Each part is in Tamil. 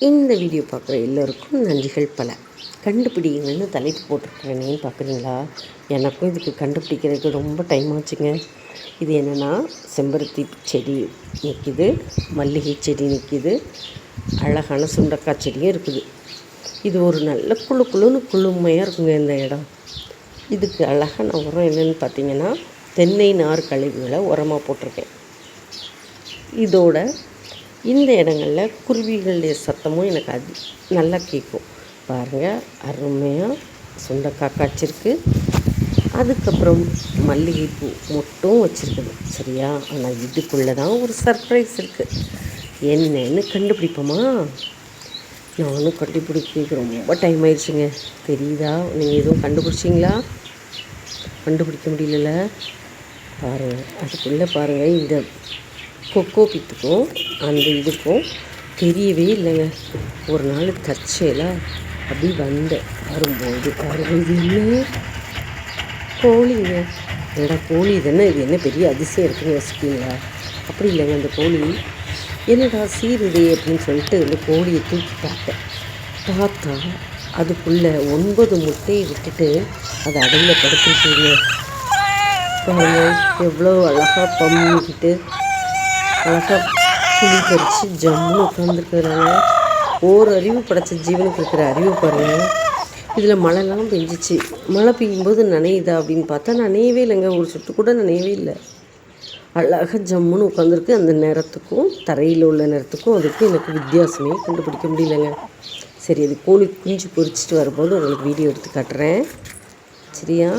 இந்த வீடியோ பார்க்குற எல்லோருக்கும் நன்றிகள் பல. கண்டுபிடிங்கன்னு தலைப்பு போட்டிருக்கிறேனேன்னு பார்க்குறீங்களா? எனக்கும் இதுக்கு கண்டுபிடிக்கிறதுக்கு ரொம்ப டைம் ஆச்சுங்க. இது என்னென்னா, செம்பருத்தி செடி நிற்கிது, மல்லிகை செடி நிற்கிது, அழகான சுண்டக்காய் செடியும் இருக்குது. இது ஒரு நல்ல குழுன்னு குளுமையாக இருக்குங்க இந்த இடம். இதுக்கு அழகான உரம் என்னென்னு பார்த்தீங்கன்னா, தென்னை நார் கழிவுகளை உரமாக போட்டிருக்கேன். இதோட இந்த இடங்களில் குருவிகளுடைய சத்தமும் எனக்கு நல்லா கேட்கும். பாருங்கள், அருமையாக சுண்டக்காய் காய்ச்சிருக்கு. அதுக்கப்புறம் மல்லிகைப்பூ மொட்டும் வச்சுருக்குது. சரியா? ஆனால் இதுக்குள்ளே தான் ஒரு சர்ப்ரைஸ் இருக்குது. என்னன்னு கண்டுபிடிப்போமா? நானும் கண்டுபிடிக்க ரொம்ப டைம் ஆயிடுச்சுங்க. தெரியுதா? நீங்கள் எதுவும் கண்டுபிடிச்சிங்களா? கண்டுபிடிக்க முடியல. பாருங்கள், அதுக்குள்ளே பாருங்கள், இந்த கொக்கோ பித்துக்கும் அந்த இதுக்கும் தெரியவே இல்லைங்க. ஒரு நாள் தற்செயலாக அப்படி வந்தேன். வரும்போது இது என்ன கோழிங்க. என்னடா கோழி தானே, இது என்ன பெரிய அதிசயம் இருக்குன்னு யோசிப்பீங்களா? அப்படி இல்லைங்க. அந்த கோழி என்னடா சீருதே அப்படின்னு சொல்லிட்டு அந்த கோழியை தூக்கி பார்த்தா அதுக்குள்ளே 9 முட்டையை விட்டுட்டு அது அடையில் படுத்துருக்கீங்க. எவ்வளோ அழகாக பம்மிக்கிட்டு அழகாக புளி பறித்து ஜம்முன்னு உட்காந்துருக்குறாங்க. அறிவு படைச்ச ஜீவனுக்கு இருக்கிற அறிவு பாருங்கள். இதில் மழைலாம் பெஞ்சிச்சு. மழை பெய்யும்போது நனையுதா அப்படின்னு பார்த்தா நனையவே இல்லைங்க. ஒரு சொட்டு கூட நனையவே இல்லை. அழகாக ஜம்முன்னு உட்காந்துருக்கு. அந்த நேரத்துக்கும் தரையில் உள்ள நேரத்துக்கும் அதுக்கும் எனக்கு வித்தியாசமே கண்டுபிடிக்க முடியலைங்க. சரி, அது கோழி குஞ்சு பொரிச்சிட்டு வரும்போது உங்களுக்கு வீடியோ எடுத்து காட்டுறேன். சரியா?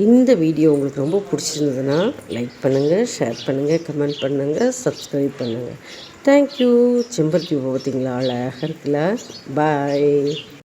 இந்த வீடியோ உங்களுக்கு ரொம்ப பிடிச்சிருந்ததுன்னா லைக் பண்ணுங்கள், ஷேர் பண்ணுங்கள், கமெண்ட் பண்ணுங்கள், சப்ஸ்கிரைப் பண்ணுங்கள். தேங்க்யூ. செம்பருத்தி பார்த்தீங்களா? அழகாக இருக்குல்ல. பாய்.